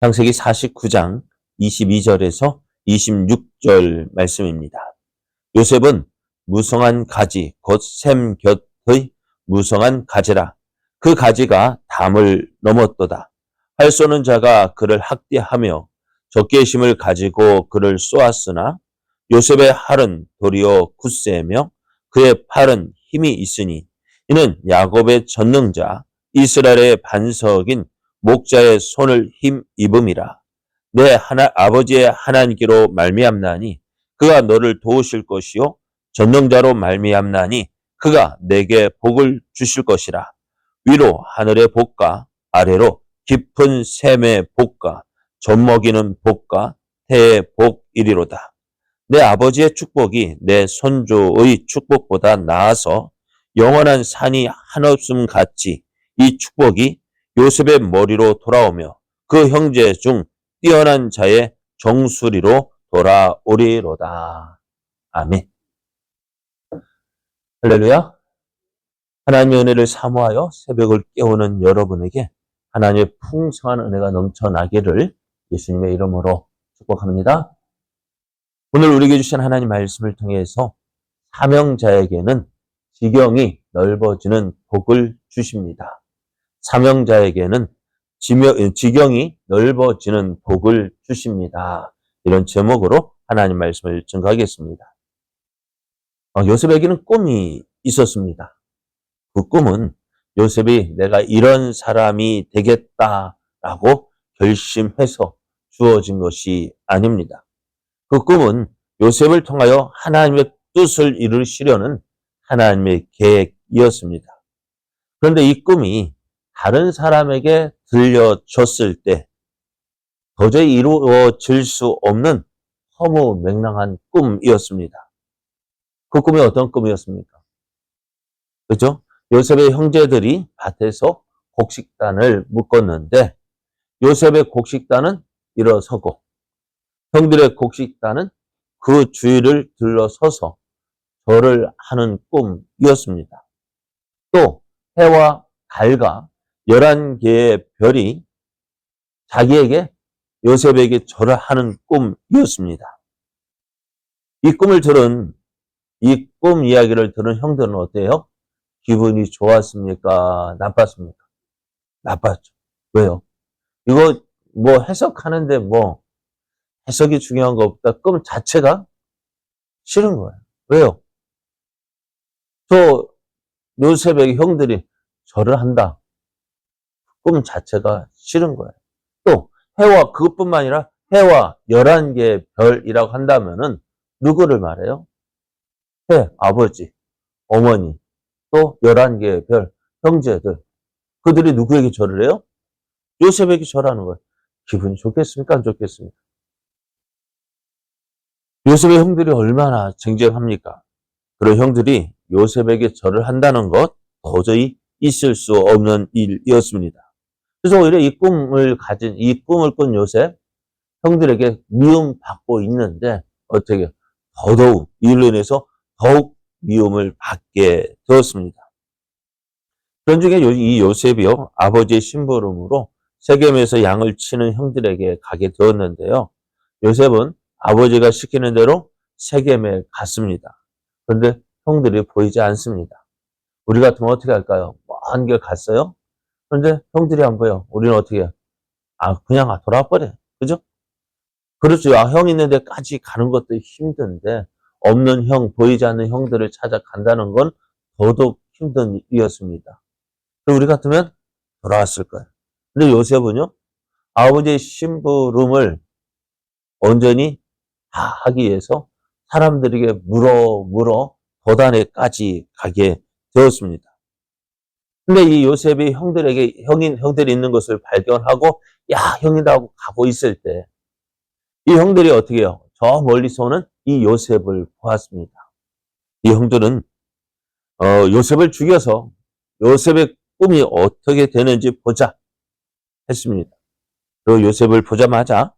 창세기 49장 22절에서 26절 말씀입니다. 요셉은 무성한 가지 곧 샘 곁의 무성한 가지라. 그 가지가 담을 넘었도다. 활 쏘는 자가 그를 학대하며 적개심을 가지고 그를 쏘았으나 요셉의 활은 도리어 굳세며 그의 팔은 힘이 있으니 이는 야곱의 전능자 이스라엘의 반석인 목자의 손을 힘입음이라. 내 아버지의 하나님께로 말미암나니 그가 너를 도우실 것이요 전능자로 말미암나니 그가 내게 복을 주실 것이라. 위로 하늘의 복과 아래로 깊은 샘의 복과 젖먹이는 복과 태의 복이리로다. 내 아버지의 축복이 내 손조의 축복보다 나아서 영원한 산이 한없음 같이 이 축복이 요셉의 머리로 돌아오며 그 형제 중 뛰어난 자의 정수리로 돌아오리로다. 아멘. 할렐루야. 하나님의 은혜를 사모하여 새벽을 깨우는 여러분에게 하나님의 풍성한 은혜가 넘쳐나기를 예수님의 이름으로 축복합니다. 오늘 우리에게 주신 하나님 말씀을 통해서 사명자에게는 지경이 넓어지는 복을 주십니다. 사명자에게는 지경이 넓어지는 복을 주십니다. 이런 제목으로 하나님 말씀을 증거하겠습니다. 요셉에게는 꿈이 있었습니다. 그 꿈은 요셉이 내가 이런 사람이 되겠다라고 결심해서 주어진 것이 아닙니다. 그 꿈은 요셉을 통하여 하나님의 뜻을 이루시려는 하나님의 계획이었습니다. 그런데 이 꿈이 다른 사람에게 들려줬을 때 도저히 이루어질 수 없는 허무맹랑한 꿈이었습니다. 그 꿈이 어떤 꿈이었습니까? 그렇죠? 요셉의 형제들이 밭에서 곡식단을 묶었는데 요셉의 곡식단은 일어서고 형들의 곡식단은 그 주위를 둘러서서 절을 하는 꿈이었습니다. 또 해와 달과 11개의 별이 자기에게 요셉에게 절을 하는 꿈이었습니다. 이 꿈 이야기를 들은 형들은 어때요? 기분이 좋았습니까? 나빴습니까? 나빴죠. 왜요? 이거 해석하는데 해석이 중요한 거 없다. 꿈 자체가 싫은 거예요. 왜요? 요셉에게 형들이 절을 한다. 꿈 자체가 싫은 거예요. 또 해와 그것뿐만 아니라 해와 11개의 별이라고 한다면은 누구를 말해요? 해, 아버지, 어머니, 또 11개의 별, 형제들. 그들이 누구에게 절을 해요? 요셉에게 절하는 거예요. 기분이 좋겠습니까? 안 좋겠습니까? 요셉의 형들이 얼마나 쟁쟁합니까? 그런 형들이 요셉에게 절을 한다는 것 도저히 있을 수 없는 일이었습니다. 그래서 오히려 이 꿈을 꾼 요셉 형들에게 미움받고 있는데 어떻게 더더욱 이로 인해서 더욱 미움을 받게 되었습니다. 그런 중에 이 요셉이요 아버지의 심부름으로 세겜에서 양을 치는 형들에게 가게 되었는데요. 요셉은 아버지가 시키는 대로 세겜에 갔습니다. 그런데 형들이 보이지 않습니다. 우리 같으면 어떻게 할까요? 먼 길 갔어요? 그런데 형들이 안 보여. 우리는 어떻게 해요? 그냥 돌아버려. 그죠? 그렇죠. 형 있는 데까지 가는 것도 힘든데 없는 형, 보이지 않는 형들을 찾아간다는 건 더더욱 힘든 일이었습니다. 그럼 우리 같으면 돌아왔을 거예요. 근데 요셉은요, 아버지의 심부름을 온전히 다 하기 위해서 사람들에게 물어 도단에까지 가게 되었습니다. 근데 이 요셉이 형들이 있는 것을 발견하고, 야, 형이다 하고 가고 있을 때, 이 형들이 어떻게 해요? 저 멀리서는 이 요셉을 보았습니다. 이 형들은, 요셉을 죽여서 요셉의 꿈이 어떻게 되는지 보자 했습니다. 그리고 요셉을 보자마자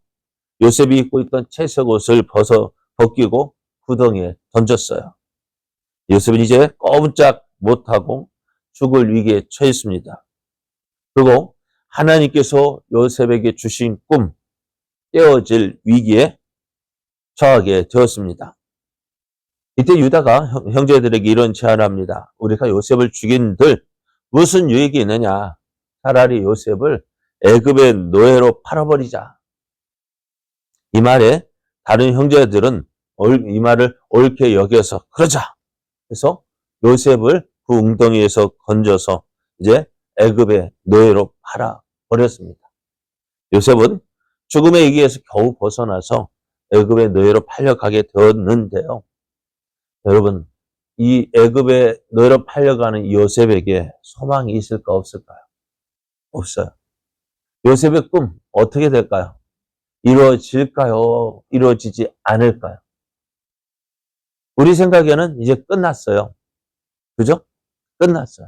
요셉이 입고 있던 채색 옷을 벗기고 구덩이에 던졌어요. 요셉은 이제 꼼짝 못하고 죽을 위기에 처했습니다. 그리고 하나님께서 요셉에게 주신 꿈, 깨어질 위기에 처하게 되었습니다. 이때 유다가 형제들에게 이런 제안을 합니다. 우리가 요셉을 죽인들 무슨 유익이 있느냐? 차라리 요셉을 애굽의 노예로 팔아버리자. 이 말에 다른 형제들은 이 말을 옳게 여겨서 그러자. 그래서 요셉을 그 웅덩이에서 건져서 이제 애굽의 노예로 팔아버렸습니다. 요셉은 죽음의 위기에서 겨우 벗어나서 애굽의 노예로 팔려가게 되었는데요. 여러분, 이 애굽의 노예로 팔려가는 요셉에게 소망이 있을까 없을까요? 없어요. 요셉의 꿈 어떻게 될까요? 이루어질까요? 이루어지지 않을까요? 우리 생각에는 이제 끝났어요. 그죠? 끝났어요.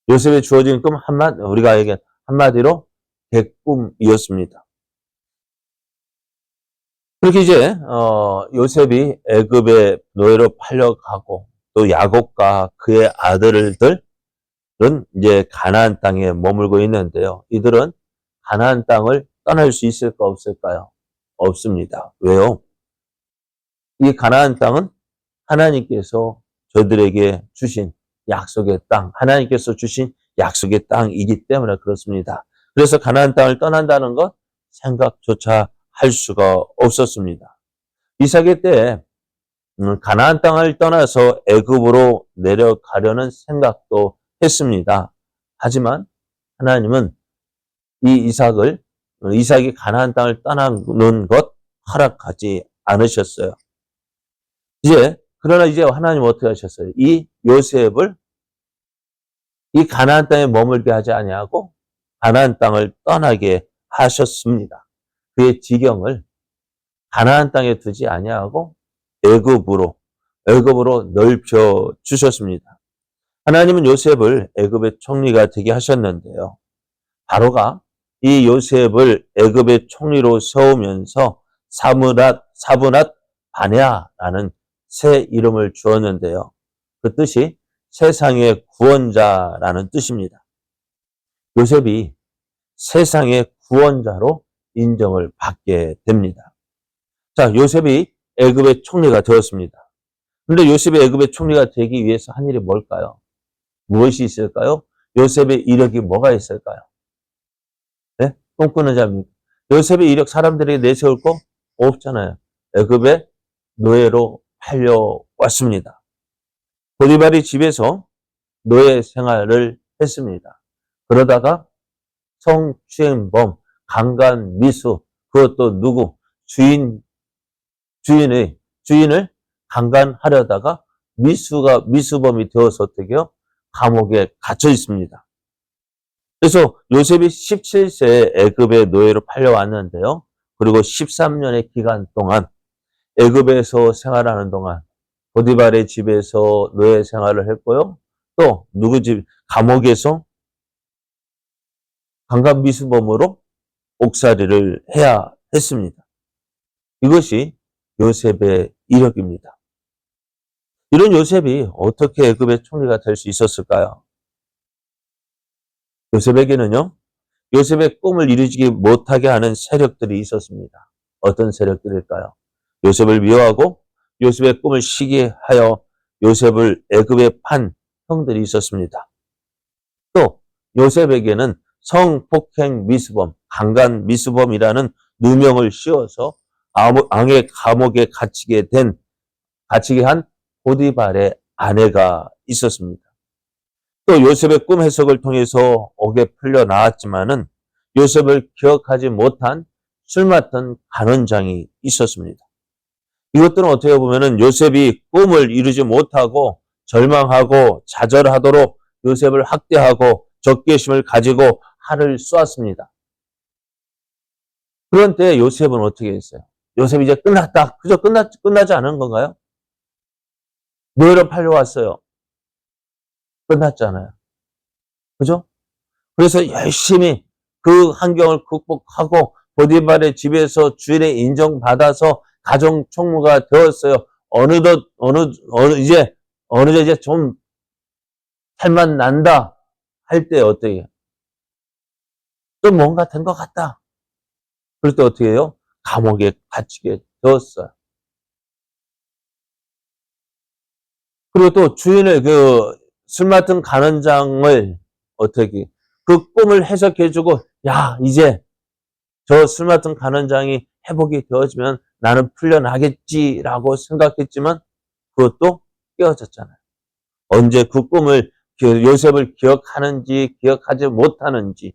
요셉에 주어진 꿈 우리가 얘기한 한마디로 개꿈이었습니다. 그렇게 이제 요셉이 애굽의 노예로 팔려가고 또 야곱과 그의 아들들은 이제 가나안 땅에 머물고 있는데요. 이들은 가나안 땅을 떠날 수 있을까 없을까요? 없습니다. 왜요? 이 가나안 땅은 하나님께서 저들에게 주신 약속의 땅, 하나님께서 주신 약속의 땅이기 때문에 그렇습니다. 그래서 가나안 땅을 떠난다는 것 생각조차 할 수가 없었습니다. 이삭의 때 가나안 땅을 떠나서 애굽으로 내려가려는 생각도 했습니다. 하지만 하나님은 이삭이 가나안 땅을 떠나는 것 허락하지 않으셨어요. 그러나 이제 하나님은 어떻게 하셨어요? 이 요셉을 이 가나안 땅에 머물게 하지 아니하고 가나안 땅을 떠나게 하셨습니다. 그의 지경을 가나안 땅에 두지 아니하고 애굽으로 넓혀 주셨습니다. 하나님은 요셉을 애굽의 총리가 되게 하셨는데요. 바로가 이 요셉을 애굽의 총리로 세우면서 사브낫 바네아라는 새 이름을 주었는데요. 그 뜻이 세상의 구원자라는 뜻입니다. 요셉이 세상의 구원자로 인정을 받게 됩니다. 자, 요셉이 애굽의 총리가 되었습니다. 그런데 요셉이 애굽의 총리가 되기 위해서 한 일이 뭘까요? 무엇이 있을까요? 요셉의 이력이 뭐가 있을까요? 네? 꿈꾸는 자입니까? 요셉의 이력 사람들에게 내세울 거 없잖아요. 애굽의 노예로 팔려왔습니다. 보디발의 집에서 노예 생활을 했습니다. 그러다가 성추행범, 강간미수, 그것도 누구? 주인을 강간하려다가 미수범이 되어서 어떻게요? 감옥에 갇혀 있습니다. 그래서 요셉이 17세에 애굽의 노예로 팔려왔는데요. 그리고 13년의 기간 동안 애굽에서 생활하는 동안 보디발의 집에서 노예 생활을 했고요. 또 누구 집 감옥에서 강간미수범으로 옥살이를 해야 했습니다. 이것이 요셉의 이력입니다. 이런 요셉이 어떻게 애굽의 총리가 될 수 있었을까요? 요셉에게는요, 요셉의 꿈을 이루지 못하게 하는 세력들이 있었습니다. 어떤 세력들일까요? 요셉을 미워하고 요셉의 꿈을 시기하여 요셉을 애굽에 판 형들이 있었습니다. 또 요셉에게는 성폭행 미수범, 강간 미수범이라는 누명을 씌워서 왕의 감옥에 갇히게 한 보디발의 아내가 있었습니다. 또 요셉의 꿈 해석을 통해서 옥에 풀려 나왔지만은 요셉을 기억하지 못한 술 맡은 간원장이 있었습니다. 이것들은 어떻게 보면은 요셉이 꿈을 이루지 못하고 절망하고 좌절하도록 요셉을 학대하고 적개심을 가지고 활을 쏘았습니다. 그런 때 요셉은 어떻게 했어요? 요셉이 이제 끝났다. 그저 끝나지 않은 건가요? 노예로 팔려왔어요. 끝났잖아요. 그죠? 그래서 열심히 그 환경을 극복하고 보디발의 집에서 주인의 인정받아서 가정 총무가 되었어요. 어느덧 이제 좀 살만 난다 할 때 어떻게 해요? 좀 뭔가 된 것 같다. 그럴 때 어떻게 해요? 감옥에 갇히게 되었어요. 그리고 또 주인의 술 맡은 간원장을 어떻게 그 꿈을 해석해주고, 야, 이제 저 술 맡은 간원장이 회복이 되어지면 나는 풀려나겠지라고 생각했지만 그것도 깨어졌잖아요. 언제 그 꿈을 요셉을 기억하는지 기억하지 못하는지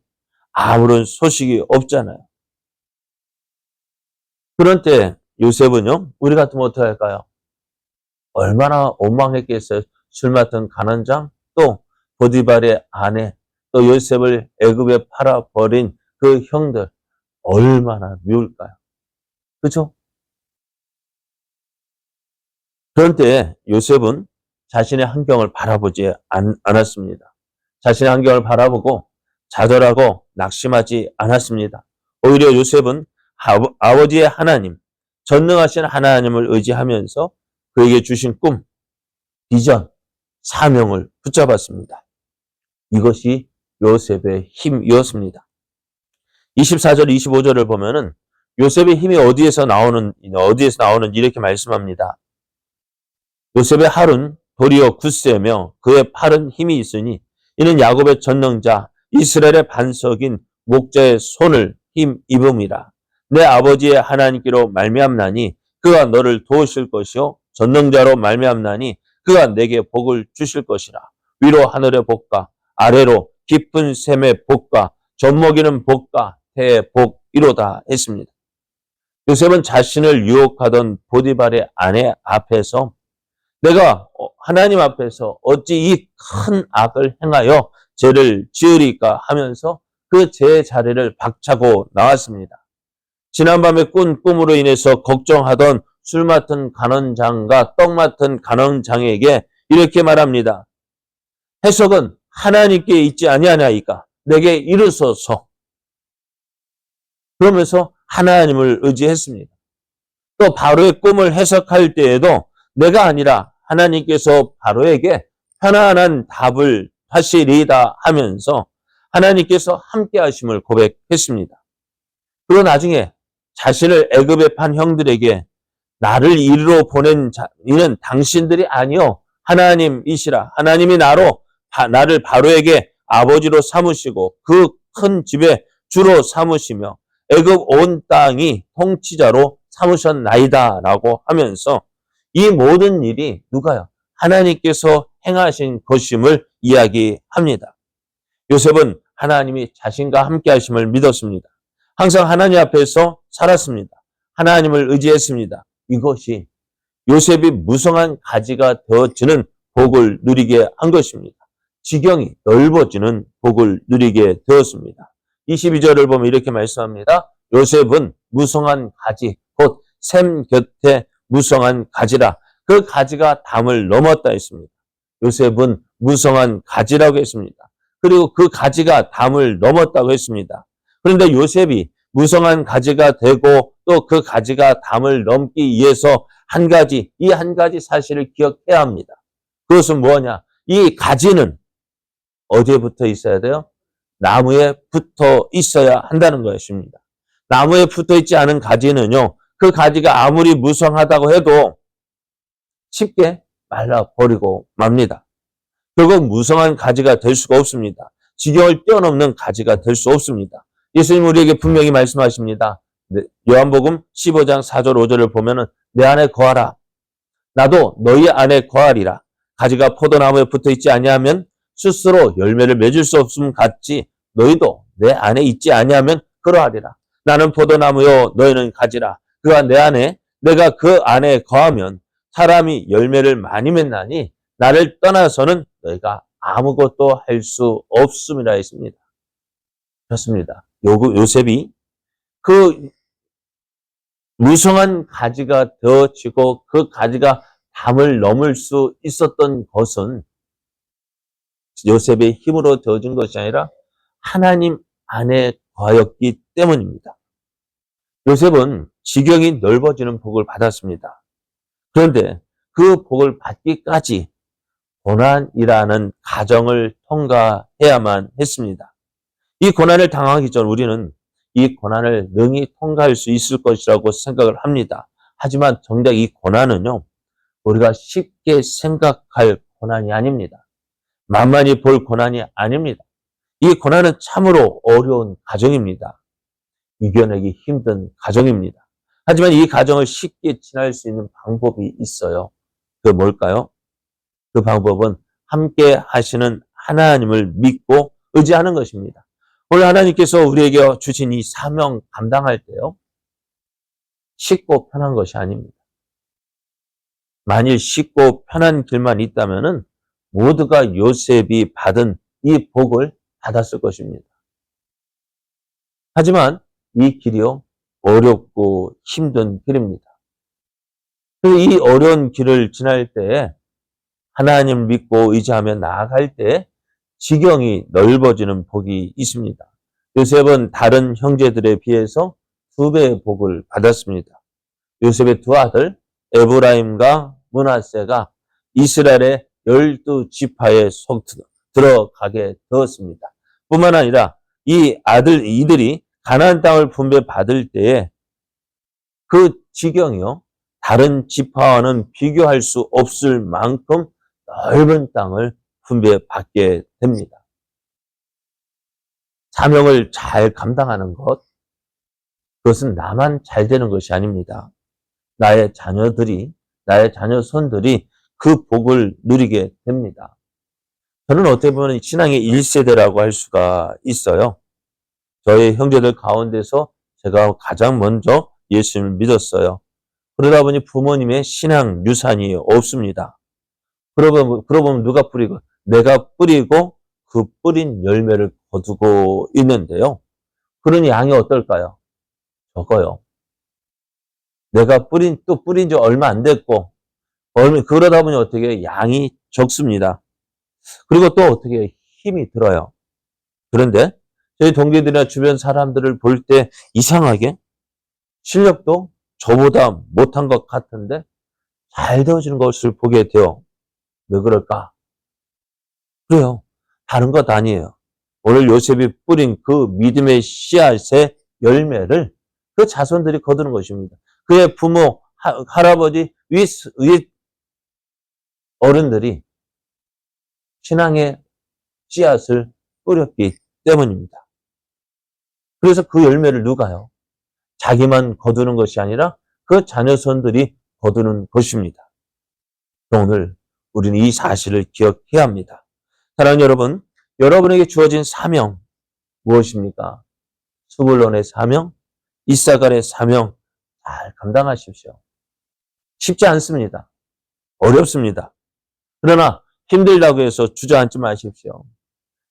아무런 소식이 없잖아요. 그런 때 요셉은요, 우리 같으면 어떻게 할까요? 얼마나 원망했겠어요. 술 맡은 간원장, 또 보디발의 아내, 또 요셉을 애굽에 팔아버린 그 형들, 얼마나 미울까요? 그죠? 그런 때 요셉은 자신의 환경을 바라보지 않았습니다. 자신의 환경을 바라보고 좌절하고 낙심하지 않았습니다. 오히려 요셉은 아버지의 하나님, 전능하신 하나님을 의지하면서 그에게 주신 꿈, 비전, 사명을 붙잡았습니다. 이것이 요셉의 힘이었습니다. 24절, 25절을 보면은 요셉의 힘이 어디에서 나오는지 이렇게 말씀합니다. 요셉의 할은 도리어 굳세며 그의 팔은 힘이 있으니 이는 야곱의 전능자 이스라엘의 반석인 목자의 손을 힘입음이라. 내 아버지의 하나님께로 말미암나니 그가 너를 도우실 것이요 전능자로 말미암나니 그가 내게 복을 주실 것이라. 위로 하늘의 복과 아래로 깊은 샘의 복과 젖먹이는 복과 태의 복이로다 했습니다. 요셉은 자신을 유혹하던 보디발의 아내 앞에서 내가 하나님 앞에서 어찌 이 큰 악을 행하여 죄를 지으리까 하면서 그 죄의 자리를 박차고 나왔습니다. 지난밤에 꾼 꿈으로 인해서 걱정하던 술 맡은 간원장과 떡 맡은 간원장에게 이렇게 말합니다. 해석은 하나님께 있지 아니하나이까 내게 이르소서. 그러면서 하나님을 의지했습니다. 또 바로의 꿈을 해석할 때에도 내가 아니라 하나님께서 바로에게 편안한 답을 하시리이다 하면서 하나님께서 함께 하심을 고백했습니다. 그리고 나중에 자신을 애굽에 판 형들에게 나를 이리로 보낸 이는 당신들이 아니요 하나님이시라. 하나님이 나를 바로에게 아버지로 삼으시고 그 큰 집에 주로 삼으시며 애굽 온 땅이 통치자로 삼으셨나이다 라고 하면서 이 모든 일이 누가요? 하나님께서 행하신 것임을 이야기합니다. 요셉은 하나님이 자신과 함께 하심을 믿었습니다. 항상 하나님 앞에서 살았습니다. 하나님을 의지했습니다. 이것이 요셉이 무성한 가지가 되어지는 복을 누리게 한 것입니다. 지경이 넓어지는 복을 누리게 되었습니다. 22절을 보면 이렇게 말씀합니다. 요셉은 무성한 가지, 곧 샘 곁에 무성한 가지라. 그 가지가 담을 넘었다 했습니다. 요셉은 무성한 가지라고 했습니다. 그리고 그 가지가 담을 넘었다고 했습니다. 그런데 요셉이 무성한 가지가 되고 또 그 가지가 담을 넘기 위해서 이 한 가지 사실을 기억해야 합니다. 그것은 뭐냐? 이 가지는 어디에 붙어 있어야 돼요? 나무에 붙어 있어야 한다는 것입니다. 나무에 붙어 있지 않은 가지는요, 그 가지가 아무리 무성하다고 해도 쉽게 말라버리고 맙니다. 결국 무성한 가지가 될 수가 없습니다. 지경을 뛰어넘는 가지가 될 수 없습니다. 예수님 우리에게 분명히 말씀하십니다. 요한복음 15장 4절 5절을 보면은 내 안에 거하라. 나도 너희 안에 거하리라. 가지가 포도나무에 붙어 있지 아니하면 스스로 열매를 맺을 수 없음 같이 너희도 내 안에 있지 아니하면 그러하리라. 나는 포도나무요 너희는 가지라. 그가 내 안에 내가 그 안에 거하면 사람이 열매를 많이 맺나니 나를 떠나서는 너희가 아무것도 할 수 없음이라 했습니다. 그렇습니다. 요셉이 그 무성한 가지가 되어지고 그 가지가 담을 넘을 수 있었던 것은 요셉의 힘으로 되어진 것이 아니라 하나님 안에 거하였기 때문입니다. 요셉은 지경이 넓어지는 복을 받았습니다. 그런데 그 복을 받기까지 고난이라는 과정을 통과해야만 했습니다. 이 고난을 당하기 전 우리는 이 고난을 능히 통과할 수 있을 것이라고 생각을 합니다. 하지만 정작 이 고난은요, 우리가 쉽게 생각할 고난이 아닙니다. 만만히 볼 고난이 아닙니다. 이 고난은 참으로 어려운 과정입니다. 이겨내기 힘든 과정입니다. 하지만 이 과정을 쉽게 지날 수 있는 방법이 있어요. 그 뭘까요? 그 방법은 함께 하시는 하나님을 믿고 의지하는 것입니다. 오늘 하나님께서 우리에게 주신 이 사명 감당할 때요, 쉽고 편한 것이 아닙니다. 만일 쉽고 편한 길만 있다면은 모두가 요셉이 받은 이 복을 받았을 것입니다. 하지만 이 길이요, 어렵고 힘든 길입니다. 이 어려운 길을 지날 때에 하나님을 믿고 의지하며 나아갈 때 지경이 넓어지는 복이 있습니다. 요셉은 다른 형제들에 비해서 2배의 복을 받았습니다. 요셉의 두 아들 에브라임과 므낫세가 이스라엘의 12지파에 속 들어가게 되었습니다. 뿐만 아니라 이들이 가나안 땅을 분배받을 때에 그 지경이요, 다른 지파와는 비교할 수 없을 만큼 넓은 땅을 분배받게 됩니다. 사명을 잘 감당하는 것, 그것은 나만 잘 되는 것이 아닙니다. 나의 자녀들이, 나의 자녀손들이 그 복을 누리게 됩니다. 저는 어떻게 보면 신앙의 1세대라고 할 수가 있어요. 저희 형제들 가운데서 제가 가장 먼저 예수님을 믿었어요. 그러다 보니 부모님의 신앙 유산이 없습니다. 그러고 보면 누가 뿌리고? 내가 뿌리고 그 뿌린 열매를 거두고 있는데요. 그러니 양이 어떨까요? 적어요. 내가 뿌린 지 얼마 안 됐고, 그러다 보니 어떻게 양이 적습니다. 그리고 또 어떻게 힘이 들어요. 그런데 저희 동기들이나 주변 사람들을 볼 때 이상하게 실력도 저보다 못한 것 같은데 잘 되어지는 것을 보게 돼요. 왜 그럴까? 그래요. 다른 것 아니에요. 오늘 요셉이 뿌린 그 믿음의 씨앗의 열매를 그 자손들이 거두는 것입니다. 그의 부모, 할아버지, 윗 어른들이 신앙의 씨앗을 뿌렸기 때문입니다. 그래서 그 열매를 누가요? 자기만 거두는 것이 아니라 그 자녀손들이 거두는 것입니다. 오늘 우리는 이 사실을 기억해야 합니다. 사랑하는 여러분, 여러분에게 주어진 사명 무엇입니까? 스불론의 사명, 이사갈의 사명 잘 감당하십시오. 쉽지 않습니다. 어렵습니다. 그러나 힘들다고 해서 주저앉지 마십시오.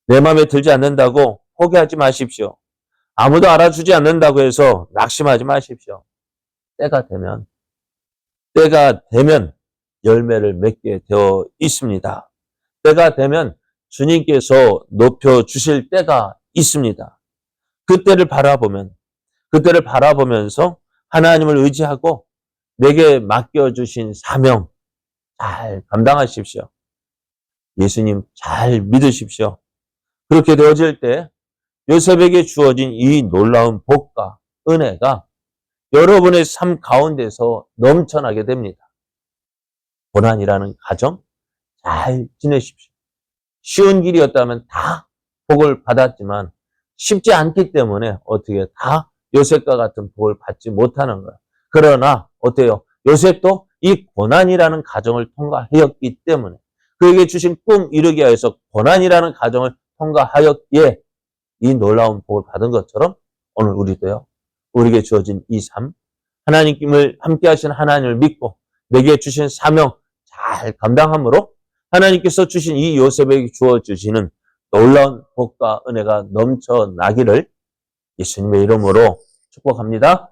내 마음에 들지 않는다고 포기하지 마십시오. 아무도 알아주지 않는다고 해서 낙심하지 마십시오. 때가 되면 열매를 맺게 되어 있습니다. 때가 되면 주님께서 높여주실 때가 있습니다. 그때를 바라보면서 하나님을 의지하고 내게 맡겨주신 사명 잘 감당하십시오. 예수님 잘 믿으십시오. 그렇게 되어질 때 요셉에게 주어진 이 놀라운 복과 은혜가 여러분의 삶 가운데서 넘쳐나게 됩니다. 고난이라는 가정 잘 지내십시오. 쉬운 길이었다면 다 복을 받았지만 쉽지 않기 때문에 어떻게 다 요셉과 같은 복을 받지 못하는 거예요. 그러나 어때요? 요셉도 이 고난이라는 가정을 통과하였기 때문에 그에게 주신 꿈 이루기 위해서 고난이라는 가정을 통과하였기에 이 놀라운 복을 받은 것처럼 오늘 우리도요. 우리에게 주어진 이 삶, 하나님을 함께 하신 하나님을 믿고 내게 주신 사명 잘 감당함으로 하나님께서 주신 이 요셉에게 주어주시는 놀라운 복과 은혜가 넘쳐나기를 예수님의 이름으로 축복합니다.